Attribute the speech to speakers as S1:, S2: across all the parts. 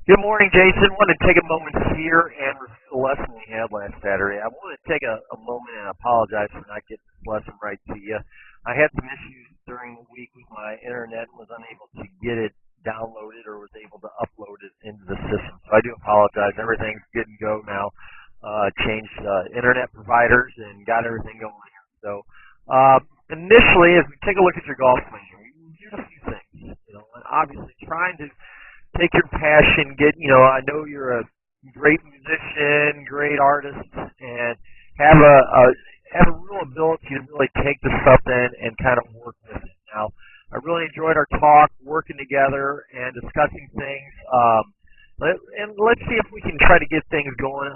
S1: Good morning, Jason. I want to take a moment here and review the lesson we had last Saturday. I want to take a moment and apologize for not getting this lesson right to you. I had some issues during the week with my internet and was unable to get it downloaded or was able to upload it into the system. So I do apologize. Everything's good and go now. Changed internet providers and got everything going here. So initially, as we take a look at your golf swing, we reviewed a few things. And obviously trying to take your passion, I know you're a great musician, great artist, and have have a real ability to really take to something and kind of work with it. Now, I really enjoyed our talk, working together and discussing things. And let's see if we can try to get things going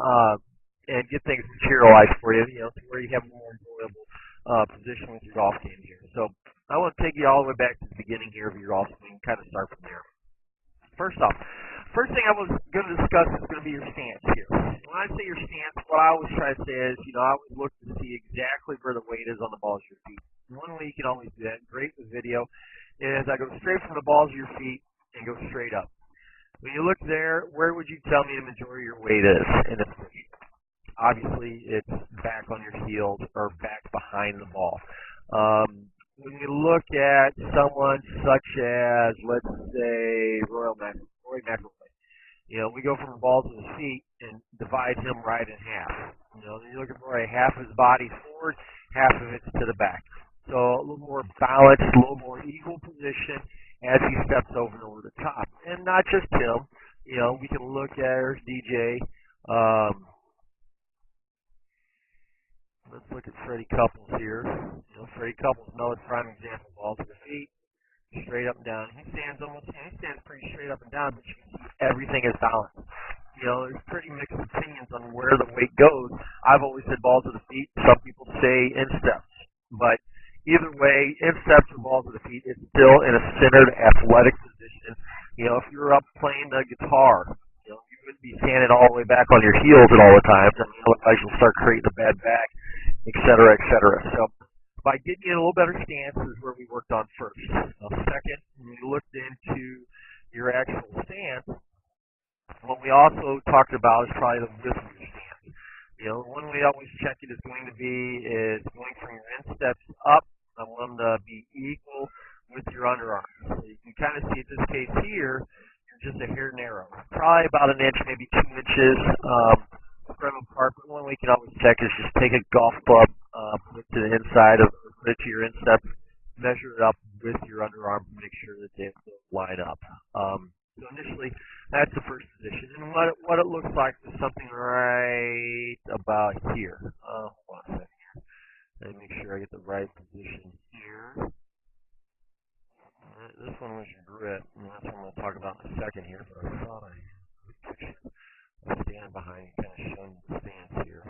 S1: and get things materialized for you, to where you have a more enjoyable position with your golf game here. So I want to take you all the way back to the beginning here of your golf swing, kind of start from there. First off, first thing I was going to discuss is going to be your stance here. When I say your stance, what I always try to say is, I always look to see exactly where the weight is on the balls of your feet. One way you can always do that, great with video, is I go straight from the balls of your feet and go straight up. When you look there, where would you tell me the majority of your weight is in this position? Obviously, it's back on your heels or back behind the ball. When you look at someone such as, let's say, Roy McIlroy, we go from the balls of his feet and divide him right in half. Then you look at Roy, half of his body's forward, half of it's to the back. So a little more balanced, a little more equal position as he steps over and over the top. And not just him. We can look at there's DJ. Let's look at Freddie Couples here. Freddie Couples, another prime example. Balls to the feet, straight up and down. He stands pretty straight up and down, but you can see everything is balanced. There's pretty mixed opinions on where the weight goes. I've always said balls to the feet. Some people say insteps. But either way, insteps or balls to the feet, it's still in a centered athletic position. If you're up playing the guitar, you wouldn't be standing all the way back on your heels at all the time. Otherwise, you'll start creating a bad back, et cetera, et cetera. So by getting you a little better stance is where we worked on first. Now, second, when we looked into your actual stance, what we also talked about is probably the width of your stance. One way I always check it is going to be is going from your insteps up. I want them to be equal with your underarms. So you can kind of see in this case here, you're just a hair narrow. Probably about an inch, maybe 2 inches from apart. But one way you can always check is just take a golf club, put it to the inside of put it to your instep, measure it up with your underarm to make sure that they line up. So initially, that's the first position. And what it looks like is something right about here. Hold on a second here. Let me make sure I get the right position here. This one was your grip, and that's what I'm going to talk about in a second here. But I thought I was standing behind and kind of showing the stance here.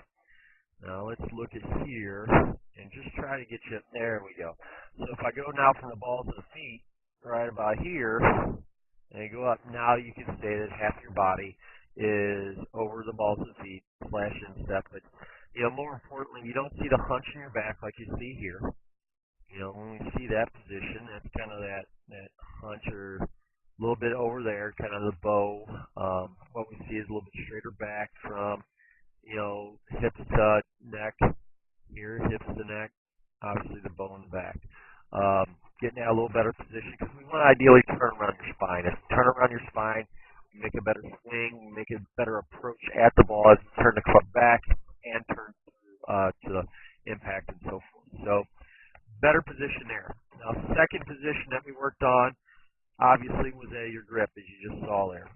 S1: Now let's look at here and just try to get you up. There we go. So if I go now from the balls of the feet, right about here, and you go up, now you can say that half your body is over the balls of the feet / instep. But more importantly, you don't see the hunch in your back like you see here. When we see that position, that's kind of that hunch or a little bit over there, kind of the bow. What we see is a little bit straighter back from, hips to neck. Here, hips to neck. Obviously, the bow in the back. Getting out a little better position because we want to ideally turn around your spine. If you turn around your spine, you make a better swing, you make a better approach at the ball as you turn the club back and turn to the impact and so forth. So, better position there. Now, second position that we worked on, obviously, was your grip, as you just saw there.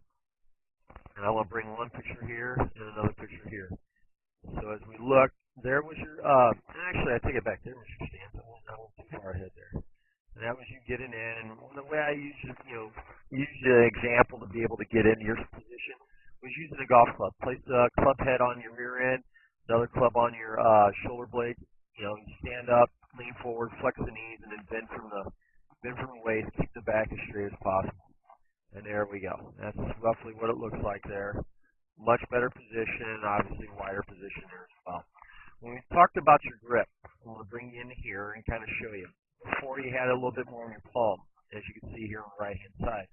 S1: And I want to bring one picture here and another picture here. So as we look, there was your, actually, I take it back. There was your stance. I went too far ahead there. And that was you getting in. And the way I use an example to be able to get into your position was using a golf club. Place the club head on your rear end, the other club on your shoulder blade. You stand up, lean forward, flex the knees, and then bend from the waist. Keep the back as straight as possible. And there we go. That's roughly what it looks like there. Much better position, obviously wider position there as well. When we talked about your grip, I'm going to bring you in here and kind of show you. Before you had a little bit more on your palm, as you can see here on the right-hand side.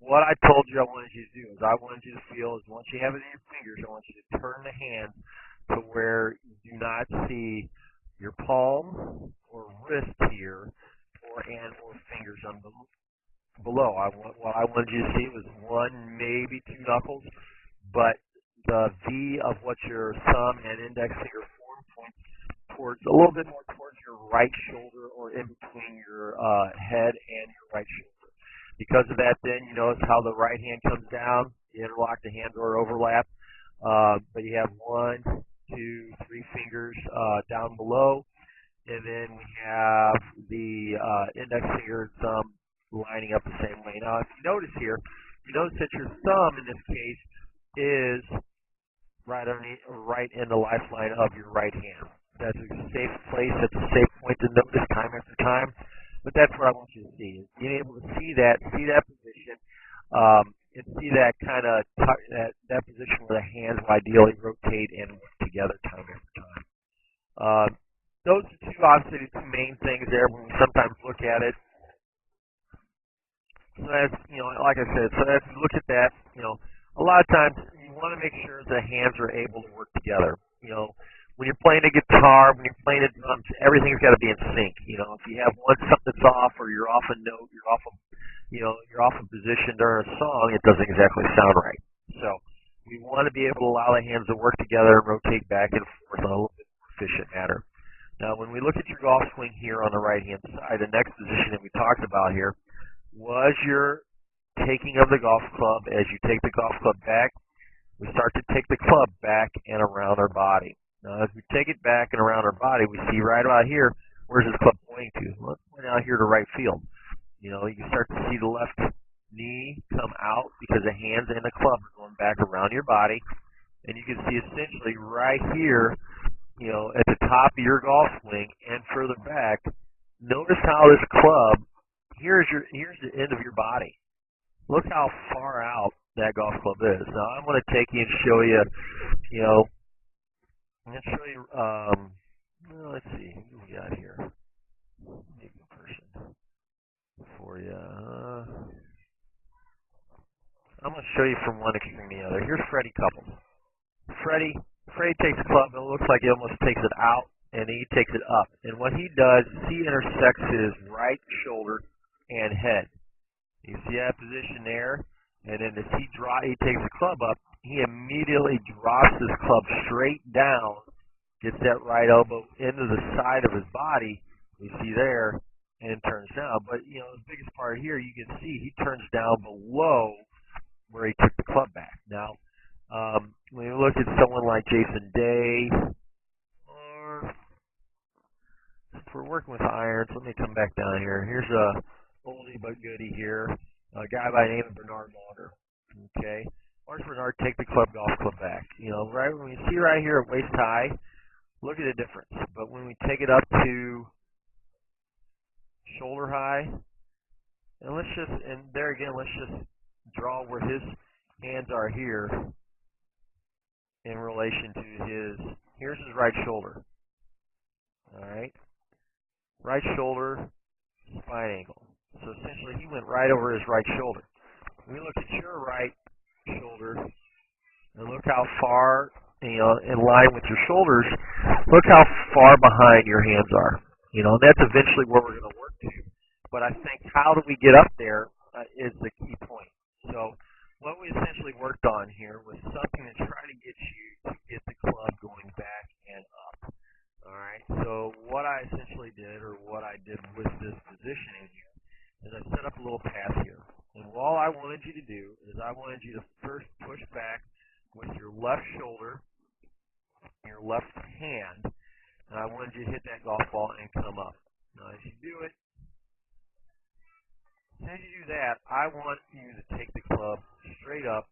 S1: What I told you I wanted you to do is I wanted you to feel is once you have it in your fingers, I want you to turn the hand to where you do not see your palm or wrist here or fingers on below. What I wanted you to see was one, maybe two knuckles, but the V of what your thumb and index finger form points towards a little bit more towards your right shoulder or in between your head and your right shoulder. Because of that, then you notice how the right hand comes down, you interlock the hands or overlap, but you have one, two, three fingers down below, and then we have the index finger and thumb lining up the same way. Now, if you notice here, you notice that your thumb in this case is right in the lifeline of your right hand. That's a safe place. That's a safe point to notice time after time. But that's what I want you to see, is being able to see that position, and see that kind of that position where the hands will ideally rotate and work together time after time. Those are obviously the two main things there when we sometimes look at it. So that's, like I said, so as we look at that, a lot of times you want to make sure the hands are able to work together. When you're playing a guitar, when you're playing a drums, everything's got to be in sync. If you have something that's off, or you're off a note, you're off a position during a song, it doesn't exactly sound right. So we want to be able to allow the hands to work together and rotate back and forth in a little bit more efficient manner. Now, when we look at your golf swing here on the right-hand side, the next position that we talked about here was your taking of the golf club. As you take the golf club back, we start to take the club back and around our body. Now, as we take it back and around our body, we see right about here, where's this club pointing to? Well, it's pointing out here to right field. You can start to see the left knee come out because the hands and the club are going back around your body. And you can see essentially right here, at the top of your golf swing and further back, notice how this club, here's the end of your body. Look how far out that golf club is. Now, I'm going to take you and show you, I'm going to show you, let's see, who we got here? Maybe a person for you. I'm going to show you from one extreme to the other. Here's Freddie Couples. Freddie takes the club, and it looks like he almost takes it out, and he takes it up. And what he does is he intersects his right shoulder and head. You see that position there? And then as he takes the club up, he immediately drops his club straight down, gets that right elbow into the side of his body, you see there, and turns down. But, the biggest part here, you can see he turns down below where he took the club back. Now, when you look at someone like Jason Day, or if we're working with irons, let me come back down here. Here's a oldie but goodie here, a guy by the name of Bernard Lauder. Okay, watch Bernard take the golf club back. Right when you see right here at waist high, look at the difference. But when we take it up to shoulder high, and there again, let's just draw where his hands are here in relation to here's his right shoulder. All right, right shoulder, spine angle. So essentially, he went right over his right shoulder. When we look at your right shoulder, and look how far, in line with your shoulders, look how far behind your hands are. And that's eventually where we're going to work to. But I think how do we get up there is the key point. So what we essentially worked on here was something to try to get you to get the club going back and up. All right. So what I essentially did, or what I did with this positioning here, is I set up a little path here. And all I wanted you to do is I wanted you to first push back with your left shoulder, your left hand, and I wanted you to hit that golf ball and come up. Now, as you do it, as you do that, I want you to take the club straight up.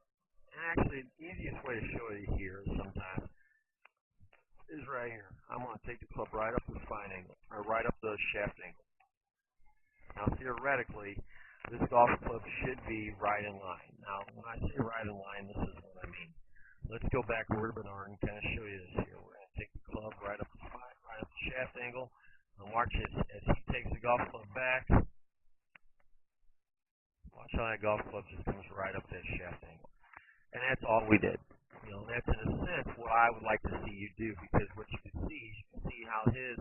S1: And actually, the easiest way to show you here sometimes is right here. I'm going to take the club right up the spine angle, or right up the shaft angle. Now, theoretically, this golf club should be right in line. Now, when I say right in line, this is what I mean. Let's go back over to Bernard and kind of show you this here. We're going to take the club right up the spine, right up the shaft angle, and watch as he takes the golf club back. Watch how that golf club just comes right up that shaft angle. And that's all we did. You know, that's in a sense what I would like to see you do, because what you can see is you can see how his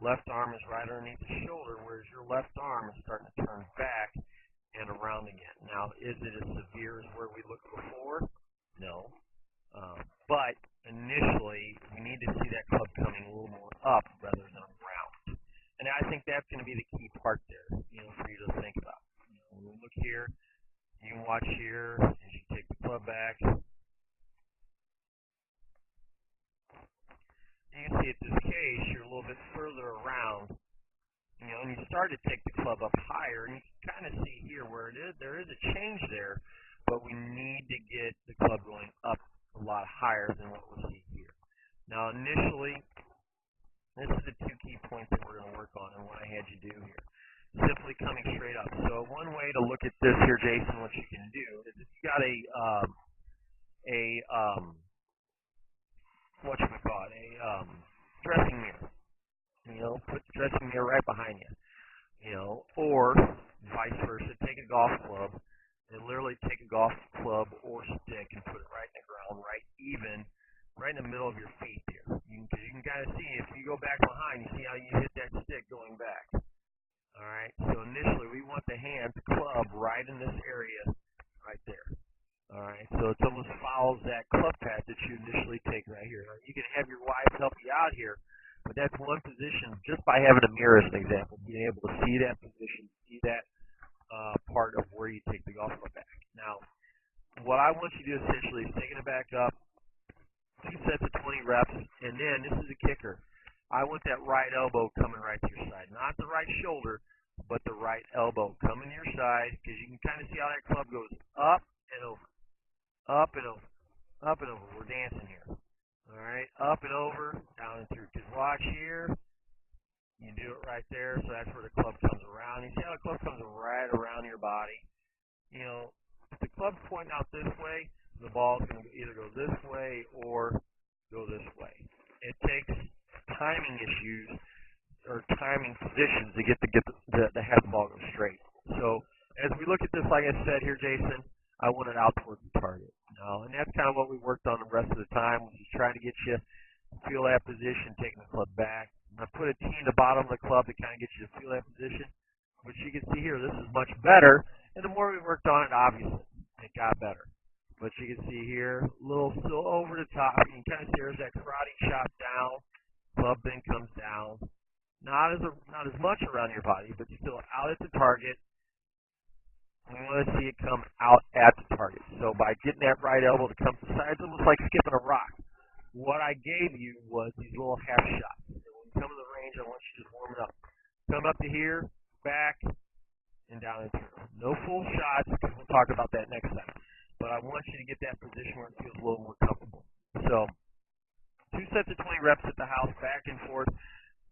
S1: left arm is right underneath the shoulder, whereas your left arm is starting to turn back and around again. Now, is it as severe as where we looked before? No. But initially, we need to see that club coming a little more up rather than around. And I think that's going to be the key part there, you know, for you to think about. You know, when we look here, you can watch here as you take the club back. You can see at this case, you're a little bit further around, you know, and you start to take the club up higher, and you can kind of see here where it is. There is a change there, but we need to get the club going up a lot higher than what we see here. Now, initially, this is the two key points that we're going to work on and what I had you do here. Simply coming straight up. So one way to look at this here, Jason, what you can do is if you got what should we call it, a dressing mirror. You know, put the dressing mirror right behind you. You know, or vice versa, take a golf club and literally take a golf club or stick and put it right in the ground, right in the middle of your feet here. You can kind of see, if you go back behind, you see how you hit that stick going back. All right, so initially we want the hand, the club, right in this area right there. All right, so it almost follows that club path that you initially take right here. Now, you can have your wife help you out here, but that's one position just by having a mirror as an example, being able to see that position, see that part of where you take the golf club back. Now, what I want you to do essentially is taking it back up, 2 sets of 20 reps, and then this is a kicker. I want that right elbow coming right to your side. Not the right shoulder, but the right elbow coming to your side, because you can kind of see how that club goes up and over, up and over, up and over. We're dancing here. All right, up and over, down and through. Because watch here. You do it right there, so that's where the club comes around. You see how the club comes right around your body. You know, if the club's pointing out this way, the ball's going to either go this way or go this way. It takes timing issues or timing positions to have the ball go straight. So as we look at this, like I said here, Jason, I want it out towards the target. Now, and that's kind of what we worked on the rest of the time, was just trying to get you to feel that position, taking the club back. I put a tee in the bottom of the club to kind of get you to feel that position, which you can see here, this is much better. And the more we worked on it, obviously, it got better. But you can see here, a little still over the top. You can kind of see there's that karate chop down. Club then comes down. Not as much around your body, but still out at the target. We want to see it come out at the target. So by getting that right elbow to come to the side, it's almost like skipping a rock. What I gave you was these little half shots. And when you come to the range, I want you to just warm it up. Come up to here, back, and down and through. No full shots, because we'll talk about that next time. But I want you to get that position where it feels a little more comfortable. So 2 sets of 20 reps at the house, back and forth.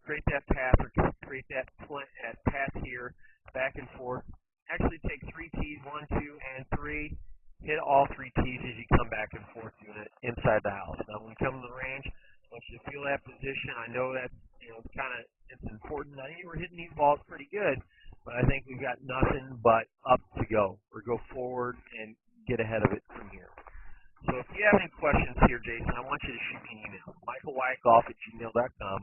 S1: Create that path, or create that path here, back and forth. Actually take 3 tees, 1, 2, and 3. Hit all 3 tees as you come back and forth doing it inside the house. Now, when you come to the range, I want you to feel that position. I know that's, you know, it's important. I think we're hitting these balls pretty good, but I think we've got nothing but up to go, or go forward and get ahead of it from here. So if you have any questions here, Jason, I want you to shoot me an email, michaelwyattgolf@gmail.com.